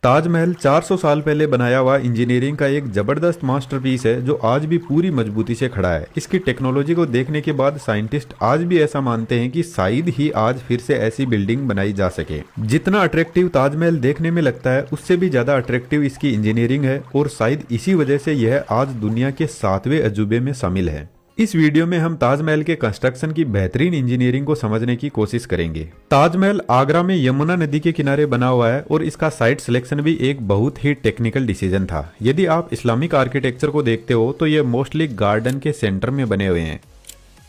ताजमहल 400 साल पहले बनाया हुआ इंजीनियरिंग का एक जबरदस्त मास्टरपीस है जो आज भी पूरी मजबूती से खड़ा है। इसकी टेक्नोलॉजी को देखने के बाद साइंटिस्ट आज भी ऐसा मानते हैं कि शायद ही आज फिर से ऐसी बिल्डिंग बनाई जा सके। जितना अट्रैक्टिव ताजमहल देखने में लगता है उससे भी ज्यादा अट्रैक्टिव इसकी इंजीनियरिंग है और शायद इसी वजह से यह आज दुनिया के 7वें अजूबे में शामिल है। इस वीडियो में हम ताजमहल के कंस्ट्रक्शन की बेहतरीन इंजीनियरिंग को समझने की कोशिश करेंगे। ताजमहल आगरा में यमुना नदी के किनारे बना हुआ है और इसका साइट सिलेक्शन भी एक बहुत ही टेक्निकल डिसीजन था। यदि आप इस्लामिक आर्किटेक्चर को देखते हो तो ये मोस्टली गार्डन के सेंटर में बने हुए हैं,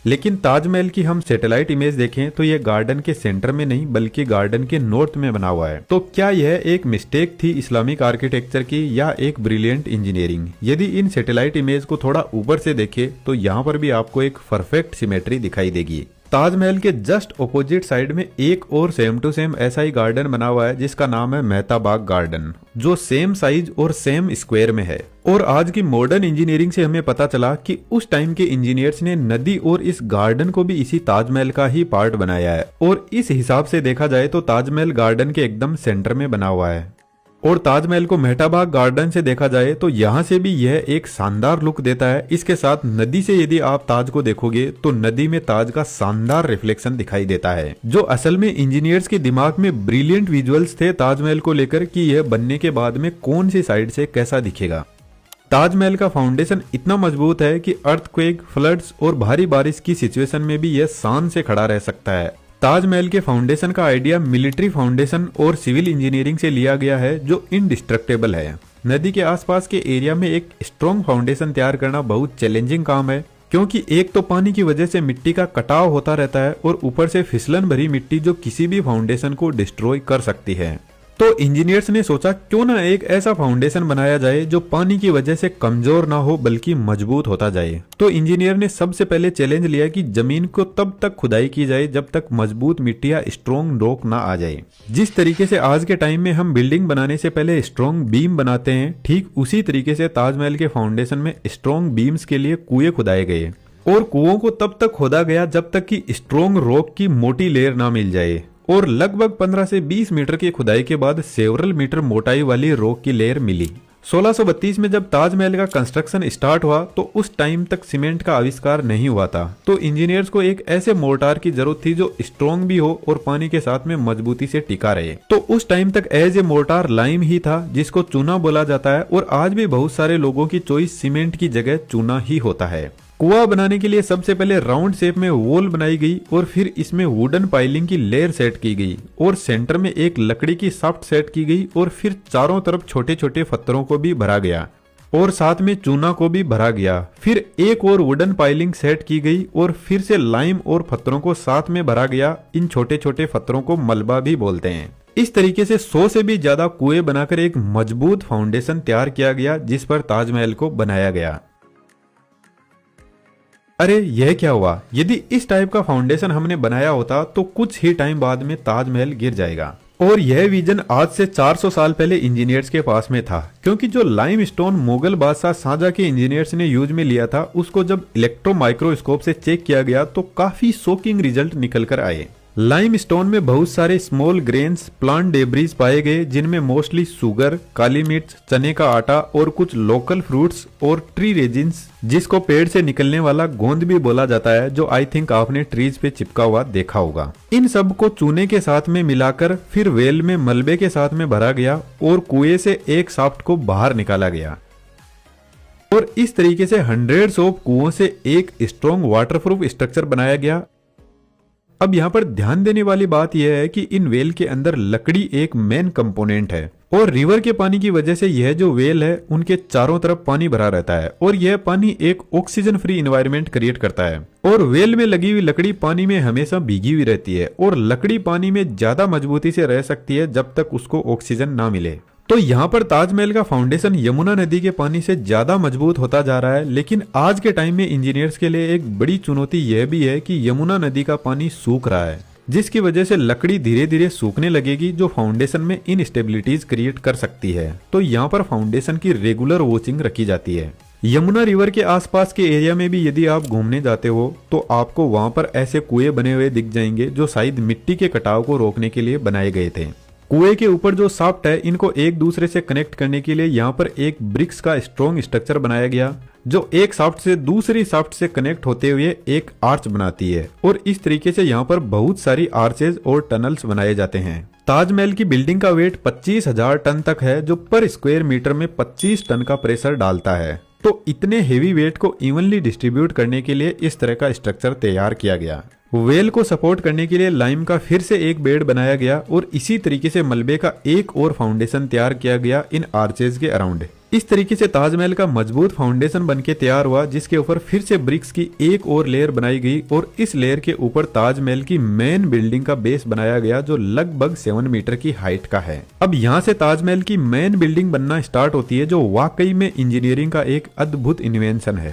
लेकिन ताजमहल की हम सैटेलाइट इमेज देखें तो यह गार्डन के सेंटर में नहीं बल्कि गार्डन के नॉर्थ में बना हुआ है। तो क्या यह एक मिस्टेक थी इस्लामिक आर्किटेक्चर की या एक ब्रिलियंट इंजीनियरिंग? यदि इन सैटेलाइट इमेज को थोड़ा ऊपर से देखें तो यहाँ पर भी आपको एक परफेक्ट सिमेट्री दिखाई देगी। ताजमहल के जस्ट ऑपोजिट साइड में एक और सेम टू सेम ऐसा ही गार्डन बना हुआ है जिसका नाम है मेहता बाग गार्डन, जो सेम साइज और सेम स्क्वायर में है। और आज की मॉडर्न इंजीनियरिंग से हमें पता चला कि उस टाइम के इंजीनियर्स ने नदी और इस गार्डन को भी इसी ताजमहल का ही पार्ट बनाया है। और इस हिसाब से देखा जाए तो ताजमहल गार्डन के एकदम सेंटर में बना हुआ है। और ताजमहल को मेहता बाग गार्डन से देखा जाए तो यहाँ से भी यह एक शानदार लुक देता है। इसके साथ नदी से यदि आप ताज को देखोगे तो नदी में ताज का शानदार रिफ्लेक्शन दिखाई देता है, जो असल में इंजीनियर्स के दिमाग में ब्रिलियंट विजुअल्स थे ताजमहल को लेकर कि यह बनने के बाद में कौन सी साइड से कैसा दिखेगा। ताजमहल का फाउंडेशन इतना मजबूत है कि अर्थक्वेक, फ्लड्स और भारी बारिश की सिचुएशन में भी यह शान से खड़ा रह सकता है। ताजमहल के फाउंडेशन का आइडिया मिलिट्री फाउंडेशन और सिविल इंजीनियरिंग से लिया गया है जो इनडिस्ट्रक्टेबल है। नदी के आसपास के एरिया में एक स्ट्रॉन्ग फाउंडेशन तैयार करना बहुत चैलेंजिंग काम है, क्योंकि एक तो पानी की वजह से मिट्टी का कटाव होता रहता है और ऊपर से फिसलन भरी मिट्टी जो किसी भी फाउंडेशन को डिस्ट्रॉय कर सकती है। तो इंजीनियर्स ने सोचा क्यों ना एक ऐसा फाउंडेशन बनाया जाए जो पानी की वजह से कमजोर ना हो बल्कि मजबूत होता जाए। तो इंजीनियर ने सबसे पहले चैलेंज लिया कि जमीन को तब तक खुदाई की जाए जब तक मजबूत मिट्टी या स्ट्रॉन्ग रॉक ना आ जाए। जिस तरीके से आज के टाइम में हम बिल्डिंग बनाने से पहले स्ट्रॉन्ग बीम बनाते हैं, ठीक उसी तरीके से ताजमहल के फाउंडेशन में स्ट्रॉन्ग बीम्स के लिए कुएं खुदाए गए और कुओं को तब तक खोदा गया जब तक कि स्ट्रॉन्ग रॉक की मोटी लेयर ना मिल जाए। और लगभग 15 से 20 मीटर की खुदाई के बाद सेवरल मीटर मोटाई वाली रॉक की लेयर मिली। 1632 में जब ताजमहल का कंस्ट्रक्शन स्टार्ट हुआ तो उस टाइम तक सीमेंट का आविष्कार नहीं हुआ था। तो इंजीनियर्स को एक ऐसे मोर्टार की जरूरत थी जो स्ट्रॉन्ग भी हो और पानी के साथ में मजबूती से टिका रहे। तो उस टाइम तक एज ए मोर्टार लाइम ही था जिसको चूना बोला जाता है। और आज भी बहुत सारे लोगों की चॉइस सीमेंट की जगह चूना ही होता है। कुआं बनाने के लिए सबसे पहले राउंड शेप में वॉल बनाई गई और फिर इसमें वुडन पाइलिंग की लेयर सेट की गई और सेंटर में एक लकड़ी की शाफ्ट सेट की गई और फिर चारों तरफ छोटे छोटे पत्थरों को भी भरा गया और साथ में चूना को भी भरा गया। फिर एक और वुडन पाइलिंग सेट की गई और फिर से लाइम और पत्थरों को साथ में भरा गया। इन छोटे छोटे पत्थरों को मलबा भी बोलते हैं। इस तरीके से 100 से भी ज्यादा कुएं बनाकर एक मजबूत फाउंडेशन तैयार किया गया जिस पर ताजमहल को बनाया गया। अरे यह क्या हुआ? यदि इस टाइप का फाउंडेशन हमने बनाया होता तो कुछ ही टाइम बाद में ताजमहल गिर जाएगा। और यह विजन आज से 400 साल पहले इंजीनियर्स के पास में था, क्योंकि जो लाइमस्टोन मुगल बादशाह शाहजहां के इंजीनियर्स ने यूज में लिया था उसको जब इलेक्ट्रो माइक्रोस्कोप से चेक किया गया तो काफी शॉकिंग रिजल्ट निकल कर आए। लाइमस्टोन में बहुत सारे स्मॉल ग्रेन्स, प्लांट डेब्रीज पाए गए जिनमें मोस्टली शुगर, काली मिर्च, चने का आटा और कुछ लोकल फ्रूट्स और ट्री रेजिन्स जिसको पेड़ से निकलने वाला गोंद भी बोला जाता है, जो आई थिंक आपने ट्रीज पे चिपका हुआ देखा होगा। इन सब को चूने के साथ में मिलाकर फिर वेल में मलबे के साथ में भरा गया और कुएं से एक शाफ्ट को बाहर निकाला गया और इस तरीके से हंड्रेड्स ऑफ कुओं से एक स्ट्रॉन्ग वाटरप्रूफ स्ट्रक्चर बनाया गया। अब यहाँ पर ध्यान देने वाली बात यह है कि इन वेल के अंदर लकड़ी एक मेन कंपोनेंट है और रिवर के पानी की वजह से यह जो वेल है उनके चारों तरफ पानी भरा रहता है और यह पानी एक ऑक्सीजन फ्री एनवायरनमेंट क्रिएट करता है। और वेल में लगी हुई लकड़ी पानी में हमेशा भीगी हुई रहती है और लकड़ी पानी में ज्यादा मजबूती से रह सकती है जब तक उसको ऑक्सीजन ना मिले। तो यहाँ पर ताजमहल का फाउंडेशन यमुना नदी के पानी से ज्यादा मजबूत होता जा रहा है। लेकिन आज के टाइम में इंजीनियर्स के लिए एक बड़ी चुनौती यह भी है कि यमुना नदी का पानी सूख रहा है, जिसकी वजह से लकड़ी धीरे धीरे सूखने लगेगी जो फाउंडेशन में इनस्टेबिलिटीज क्रिएट कर सकती है। तो यहाँ पर फाउंडेशन की रेगुलर वॉचिंग रखी जाती है। यमुना रिवर के आसपास के एरिया में भी यदि आप घूमने जाते हो तो आपको वहां पर ऐसे कुएं बने हुए दिख जाएंगे जो शायद मिट्टी के कटाव को रोकने के लिए बनाए गए थे। कुएं के ऊपर जो शाफ्ट है इनको एक दूसरे से कनेक्ट करने के लिए यहाँ पर एक ब्रिक्स का स्ट्रॉन्ग स्ट्रक्चर बनाया गया, जो एक शाफ्ट से दूसरी शाफ्ट से कनेक्ट होते हुए एक आर्च बनाती है। और इस तरीके से यहाँ पर बहुत सारी आर्चेज और टनल्स बनाए जाते हैं। ताजमहल की बिल्डिंग का वेट 25,000 टन तक है, जो पर स्क्वायर मीटर में 25 टन का प्रेशर डालता है। तो इतने हेवी वेट को इवनली डिस्ट्रीब्यूट करने के लिए इस तरह का स्ट्रक्चर तैयार किया गया। वेल को सपोर्ट करने के लिए लाइम का फिर से एक बेड बनाया गया और इसी तरीके से मलबे का एक और फाउंडेशन तैयार किया गया इन आर्चेज के अराउंड। इस तरीके से ताजमहल का मजबूत फाउंडेशन बनके तैयार हुआ, जिसके ऊपर फिर से ब्रिक्स की एक और लेयर बनाई गई और इस लेयर के ऊपर ताजमहल की मेन बिल्डिंग का बेस बनाया गया, जो लगभग 7 मीटर की हाइट का है। अब यहाँ से ताजमहल की मेन बिल्डिंग बनना स्टार्ट होती है, जो वाकई में इंजीनियरिंग का एक अद्भुत इन्वेंशन है।